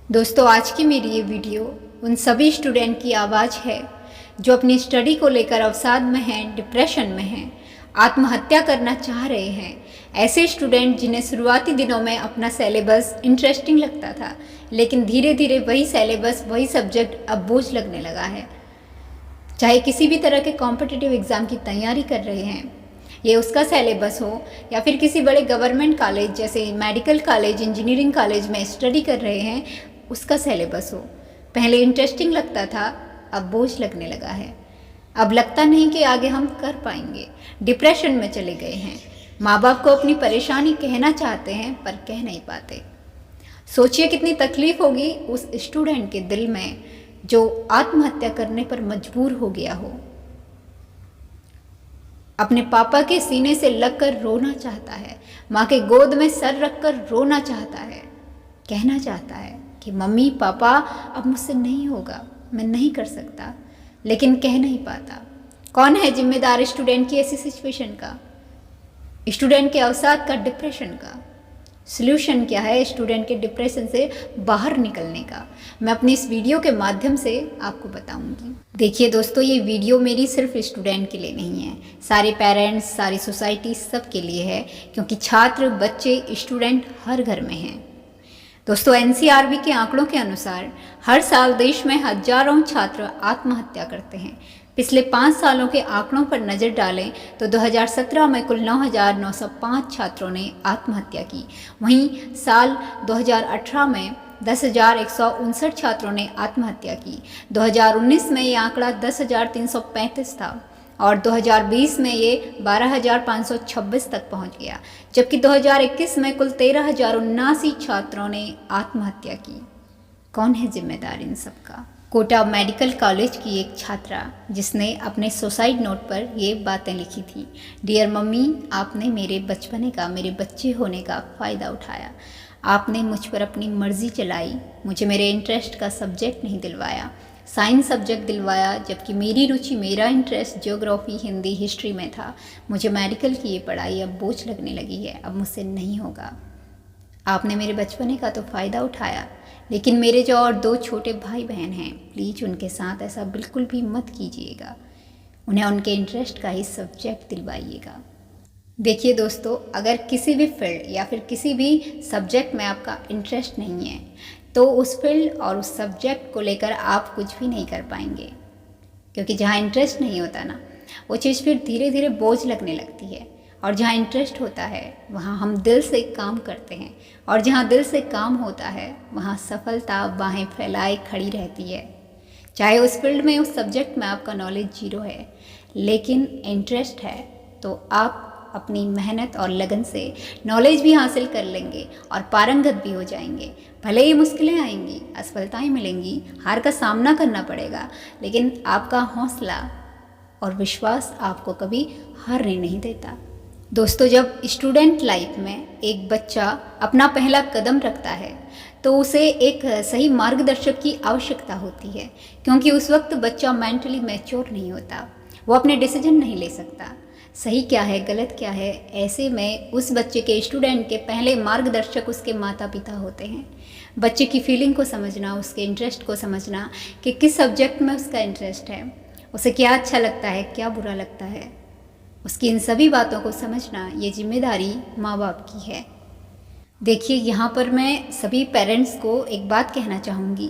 दोस्तों, आज की मेरी ये वीडियो उन सभी स्टूडेंट की आवाज़ है जो अपनी स्टडी को लेकर अवसाद में हैं, डिप्रेशन में हैं, आत्महत्या करना चाह रहे हैं। ऐसे स्टूडेंट जिन्हें शुरुआती दिनों में अपना सिलेबस इंटरेस्टिंग लगता था, लेकिन धीरे धीरे वही सिलेबस, वही सब्जेक्ट अब बोझ लगने लगा है। चाहे किसी भी तरह के कॉम्पिटिटिव एग्ज़ाम की तैयारी कर रहे हैं, ये उसका सिलेबस हो या फिर किसी बड़े गवर्नमेंट कॉलेज जैसे मेडिकल कॉलेज, इंजीनियरिंग कॉलेज में स्टडी कर रहे हैं, उसका सिलेबस हो। पहले इंटरेस्टिंग लगता था, अब बोझ लगने लगा है। अब लगता नहीं कि आगे हम कर पाएंगे। डिप्रेशन में चले गए हैं। माँ बाप को अपनी परेशानी कहना चाहते हैं पर कह नहीं पाते। सोचिए कितनी तकलीफ होगी उस स्टूडेंट के दिल में जो आत्महत्या करने पर मजबूर हो गया हो। अपने पापा के सीने से लगकर रोना चाहता है, माँ के गोद में सर रखकर रोना चाहता है, कहना चाहता है कि मम्मी पापा अब मुझसे नहीं होगा, मैं नहीं कर सकता, लेकिन कह नहीं पाता। कौन है जिम्मेदार स्टूडेंट की ऐसी सिचुएशन का, स्टूडेंट के अवसाद का, डिप्रेशन का? सॉल्यूशन क्या है स्टूडेंट के डिप्रेशन से बाहर निकलने का, मैं अपनी इस वीडियो के माध्यम से आपको बताऊंगी। देखिए दोस्तों, ये वीडियो मेरी सिर्फ स्टूडेंट के लिए नहीं है, सारे पेरेंट्स, सारी सोसाइटी, सब के लिए है, क्योंकि छात्र, बच्चे, स्टूडेंट हर घर में हैं। दोस्तों, एनसीआरबी के आंकड़ों के अनुसार हर साल देश में हजारों छात्र आत्महत्या करते हैं। पिछले 5 सालों के आंकड़ों पर नज़र डालें तो 2017 में कुल 9,905 छात्रों ने आत्महत्या की। वहीं साल 2018 में 10,159 छात्रों ने आत्महत्या की। 2019 में ये आंकड़ा 10,335 था और 2020 में ये 12,526 तक पहुंच गया, जबकि 2021 में कुल 13,079 छात्रों ने आत्महत्या की। कौन है जिम्मेदार इन सब का? कोटा मेडिकल कॉलेज की एक छात्रा जिसने अपने सुसाइड नोट पर ये बातें लिखी थी। डियर मम्मी, आपने मेरे बचपने का, मेरे बच्चे होने का फ़ायदा उठाया। आपने मुझ पर अपनी मर्ज़ी चलाई, मुझे मेरे इंटरेस्ट का सब्जेक्ट नहीं दिलवाया, साइंस सब्जेक्ट दिलवाया, जबकि मेरी रुचि, मेरा इंटरेस्ट ज्योग्राफी, हिंदी, हिस्ट्री में था। मुझे मेडिकल की ये पढ़ाई अब बोझ लगने लगी है, अब मुझसे नहीं होगा। आपने मेरे बचपने का तो फ़ायदा उठाया, लेकिन मेरे जो और 2 छोटे भाई बहन हैं, प्लीज़ उनके साथ ऐसा बिल्कुल भी मत कीजिएगा। उन्हें उनके इंटरेस्ट का ही सब्जेक्ट दिलवाइएगा। देखिए दोस्तों, अगर किसी भी फील्ड या फिर किसी भी सब्जेक्ट में आपका इंटरेस्ट नहीं है तो उस फील्ड और उस सब्जेक्ट को लेकर आप कुछ भी नहीं कर पाएंगे, क्योंकि जहाँ इंटरेस्ट नहीं होता ना, वो चीज़ फिर धीरे धीरे बोझ लगने लगती है। और जहाँ इंटरेस्ट होता है वहाँ हम दिल से काम करते हैं, और जहाँ दिल से काम होता है वहाँ सफलता बाहें फैलाए खड़ी रहती है। चाहे उस फील्ड में, उस सब्जेक्ट में आपका नॉलेज 0 है, लेकिन इंटरेस्ट है तो आप अपनी मेहनत और लगन से नॉलेज भी हासिल कर लेंगे और पारंगत भी हो जाएंगे। भले ही मुश्किलें आएंगी, असफलताएं मिलेंगी, हार का सामना करना पड़ेगा, लेकिन आपका हौसला और विश्वास आपको कभी हारने नहीं देता। दोस्तों, जब स्टूडेंट लाइफ में एक बच्चा अपना पहला कदम रखता है तो उसे एक सही मार्गदर्शक की आवश्यकता होती है, क्योंकि उस वक्त बच्चा मेंटली मैच्योर नहीं होता, वो अपने डिसीजन नहीं ले सकता। सही क्या है, गलत क्या है, ऐसे में उस बच्चे के, स्टूडेंट के पहले मार्गदर्शक उसके माता पिता होते हैं। बच्चे की फीलिंग को समझना, उसके इंटरेस्ट को समझना कि किस सब्जेक्ट में उसका इंटरेस्ट है, उसे क्या अच्छा लगता है, क्या बुरा लगता है, उसकी इन सभी बातों को समझना, ये जिम्मेदारी माँ बाप की है। देखिए, यहाँ पर मैं सभी पेरेंट्स को एक बात कहना चाहूँगी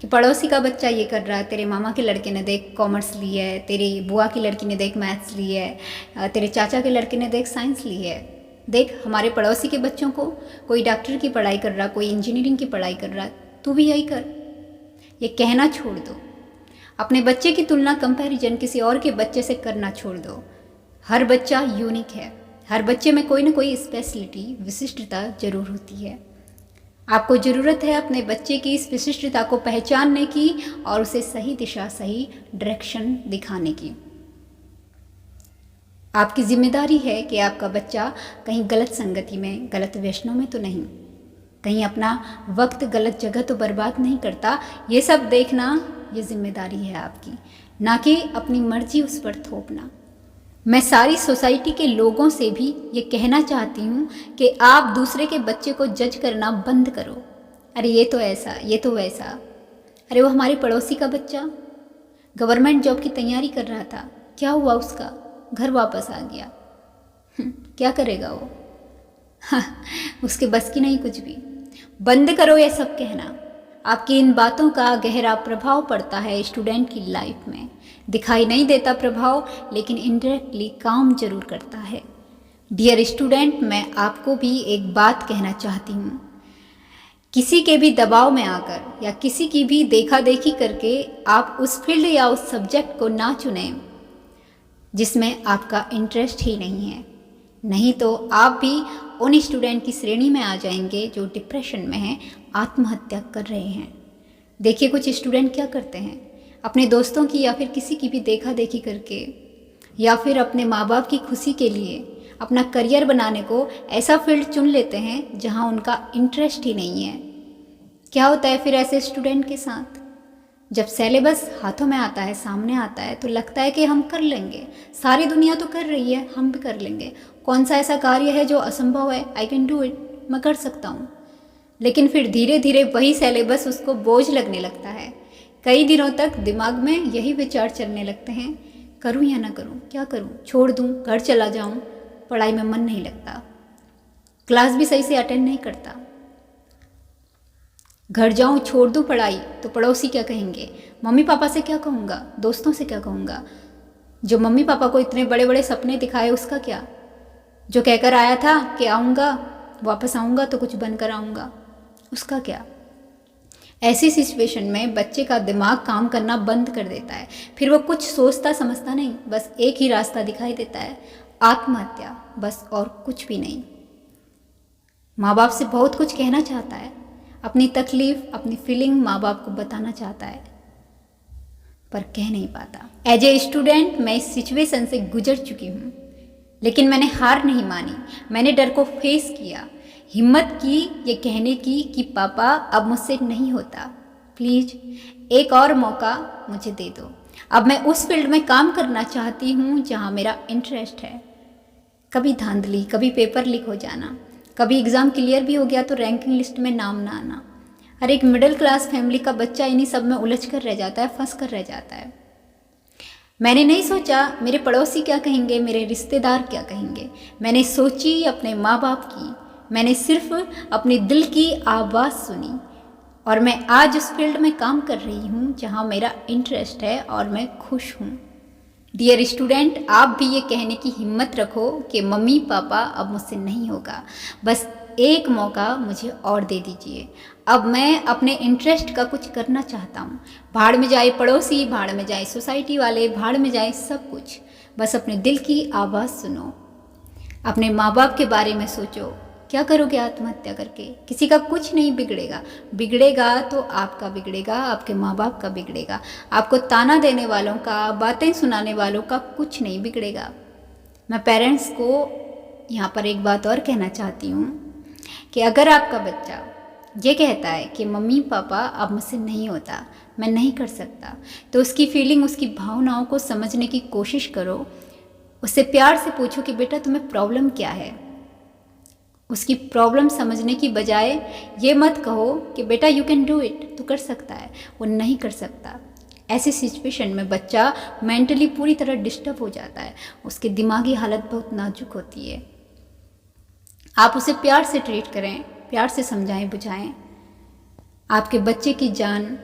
कि पड़ोसी का बच्चा ये कर रहा है, तेरे मामा के लड़के ने देख कॉमर्स ली है, तेरी बुआ की लड़की ने देख मैथ्स ली है, तेरे चाचा के लड़के ने देख साइंस ली है, देख हमारे पड़ोसी के बच्चों को कोई डॉक्टर की पढ़ाई कर रहा, कोई इंजीनियरिंग की पढ़ाई कर रहा, तू भी यही कर। ये कहना छोड़ दो। अपने बच्चे की तुलना, कंपैरिजन किसी और के बच्चे से करना छोड़ दो। हर बच्चा यूनिक है, हर बच्चे में कोई ना कोई स्पेशलिटी, विशिष्टता जरूर होती है। आपको ज़रूरत है अपने बच्चे की इस विशिष्टता को पहचानने की और उसे सही दिशा, सही डायरेक्शन दिखाने की। आपकी जिम्मेदारी है कि आपका बच्चा कहीं गलत संगति में, गलत व्यसनों में तो नहीं, कहीं अपना वक्त गलत जगह तो बर्बाद नहीं करता। ये सब देखना, ये जिम्मेदारी है आपकी, ना कि अपनी मर्जी उस पर थोपना। मैं सारी सोसाइटी के लोगों से भी ये कहना चाहती हूँ कि आप दूसरे के बच्चे को जज करना बंद करो। अरे ये तो ऐसा, ये तो वैसा। अरे वो हमारे पड़ोसी का बच्चा गवर्नमेंट जॉब की तैयारी कर रहा था, क्या हुआ उसका, घर वापस आ गया। क्या करेगा वो? उसके बस की नहीं कुछ भी। बंद करो ये सब कहना। आपकी इन बातों का गहरा प्रभाव पड़ता है स्टूडेंट की लाइफ में। दिखाई नहीं देता प्रभाव, लेकिन इनडायरेक्टली काम जरूर करता है। डियर स्टूडेंट, मैं आपको भी एक बात कहना चाहती हूँ। किसी के भी दबाव में आकर या किसी की भी देखा देखी करके आप उस फील्ड या उस सब्जेक्ट को ना चुनें जिसमें आपका इंटरेस्ट ही नहीं है। नहीं तो आप भी उन स्टूडेंट की श्रेणी में आ जाएंगे जो डिप्रेशन में हैं, आत्महत्या कर रहे हैं। देखिए कुछ स्टूडेंट क्या करते हैं, अपने दोस्तों की या फिर किसी की भी देखा देखी करके या फिर अपने माँ बाप की खुशी के लिए अपना करियर बनाने को ऐसा फील्ड चुन लेते हैं जहाँ उनका इंटरेस्ट ही नहीं है। क्या होता है फिर ऐसे स्टूडेंट के साथ? जब सिलेबस हाथों में आता है, सामने आता है, तो लगता है कि हम कर लेंगे, सारी दुनिया तो कर रही है, हम भी कर लेंगे। कौन सा ऐसा कार्य है जो असंभव है? आई कैन डू इट, मैं कर सकता हूँ। लेकिन फिर धीरे धीरे वही सिलेबस उसको बोझ लगने लगता है। कई दिनों तक दिमाग में यही विचार चलने लगते हैं, करूँ या ना करूँ, क्या करूँ, छोड़ दूँ, घर चला जाऊँ, पढ़ाई में मन नहीं लगता, क्लास भी सही से अटेंड नहीं करता, घर जाऊँ छोड़ दूँ पढ़ाई तो पड़ोसी क्या कहेंगे, मम्मी पापा से क्या कहूँगा, दोस्तों से क्या कहूँगा, जो मम्मी पापा को इतने बड़े बड़े सपने दिखाए उसका क्या, जो कहकर आया था कि आऊँगा, वापस आऊँगा तो कुछ बनकर आऊँगा, उसका क्या। ऐसी सिचुएशन में बच्चे का दिमाग काम करना बंद कर देता है। फिर वो कुछ सोचता समझता नहीं, बस एक ही रास्ता दिखाई देता है, आत्महत्या, बस और कुछ भी नहीं। माँ बाप से बहुत कुछ कहना चाहता है, अपनी तकलीफ, अपनी फीलिंग माँ बाप को बताना चाहता है, पर कह नहीं पाता। एज ए स्टूडेंट मैं इस सिचुएशन से गुजर चुकी हूँ, लेकिन मैंने हार नहीं मानी। मैंने डर को फेस किया, हिम्मत की ये कहने की कि पापा अब मुझसे नहीं होता, प्लीज़ एक और मौका मुझे दे दो। अब मैं उस फील्ड में काम करना चाहती हूँ जहाँ मेरा इंटरेस्ट है। कभी धांधली, कभी पेपर लीक हो जाना, कभी एग्ज़ाम क्लियर भी हो गया तो रैंकिंग लिस्ट में नाम ना आना। हर एक मिडिल क्लास फैमिली का बच्चा इन्हीं सब में उलझ कर रह जाता है, फंस कर रह जाता है। मैंने नहीं सोचा मेरे पड़ोसी क्या कहेंगे, मेरे रिश्तेदार क्या कहेंगे। मैंने सोची अपने माँ बाप की, मैंने सिर्फ अपने दिल की आवाज़ सुनी और मैं आज उस फील्ड में काम कर रही हूँ जहाँ मेरा इंटरेस्ट है और मैं खुश हूँ। डियर स्टूडेंट, आप भी ये कहने की हिम्मत रखो कि मम्मी पापा अब मुझसे नहीं होगा, बस एक मौका मुझे और दे दीजिए। अब मैं अपने इंटरेस्ट का कुछ करना चाहता हूँ। भाड़ में जाए पड़ोसी, भाड़ में जाए सोसाइटी वाले, भाड़ में जाए सब कुछ, बस अपने दिल की आवाज़ सुनो। अपने माँ बाप के बारे में सोचो, क्या करोगे आत्महत्या करके? किसी का कुछ नहीं बिगड़ेगा, बिगड़ेगा तो आपका बिगड़ेगा, आपके माँ बाप का बिगड़ेगा, आपको ताना देने वालों का, बातें सुनाने वालों का कुछ नहीं बिगड़ेगा। मैं पेरेंट्स को यहाँ पर एक बात और कहना चाहती हूँ कि अगर आपका बच्चा ये कहता है कि मम्मी पापा अब मुझसे नहीं होता, मैं नहीं कर सकता, तो उसकी फीलिंग, उसकी भावनाओं को समझने की कोशिश करो। उससे प्यार से पूछो कि बेटा तुम्हें प्रॉब्लम क्या है। उसकी प्रॉब्लम समझने की बजाय ये मत कहो कि बेटा यू कैन डू इट, तू कर सकता है, वो नहीं कर सकता। ऐसी सिचुएशन में बच्चा मेंटली पूरी तरह डिस्टर्ब हो जाता है, उसकी दिमागी हालत बहुत नाजुक होती है। आप उसे प्यार से ट्रीट करें, प्यार से समझाएं बुझाएं। आपके बच्चे की जान,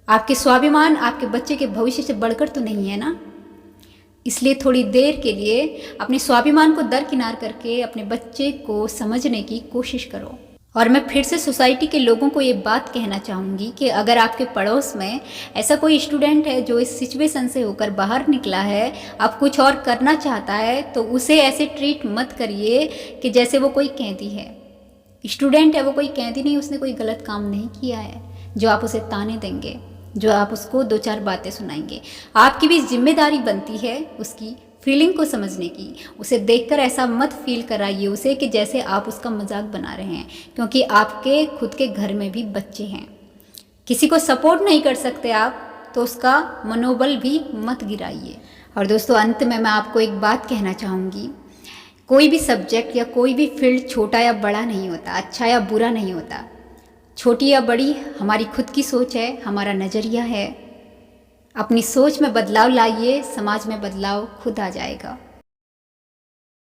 आपके स्वाभिमान, आपके बच्चे के भविष्य से बढ़कर तो नहीं है ना। इसलिए थोड़ी देर के लिए अपने स्वाभिमान को दरकिनार करके अपने बच्चे को समझने की कोशिश करो। और मैं फिर से सोसाइटी के लोगों को ये बात कहना चाहूँगी कि अगर आपके पड़ोस में ऐसा कोई स्टूडेंट है जो इस सिचुएशन से होकर बाहर निकला है, अब कुछ और करना चाहता है, तो उसे ऐसे ट्रीट मत करिए कि जैसे वो कोई कैदी है। स्टूडेंट है, वो कोई कैदी नहीं, उसने कोई गलत काम नहीं किया है जो आप उसे ताने देंगे, जो आप उसको दो चार बातें सुनाएंगे। आपकी भी जिम्मेदारी बनती है उसकी फीलिंग को समझने की। उसे देखकर ऐसा मत फील कराइए उसे कि जैसे आप उसका मजाक बना रहे हैं, क्योंकि आपके खुद के घर में भी बच्चे हैं। किसी को सपोर्ट नहीं कर सकते आप, तो उसका मनोबल भी मत गिराइए। और दोस्तों, अंत में मैं आपको एक बात कहना चाहूँगी, कोई भी सब्जेक्ट या कोई भी फील्ड छोटा या बड़ा नहीं होता, अच्छा या बुरा नहीं होता। छोटी या बड़ी हमारी खुद की सोच है, हमारा नज़रिया है। अपनी सोच में बदलाव लाइए, समाज में बदलाव खुद आ जाएगा।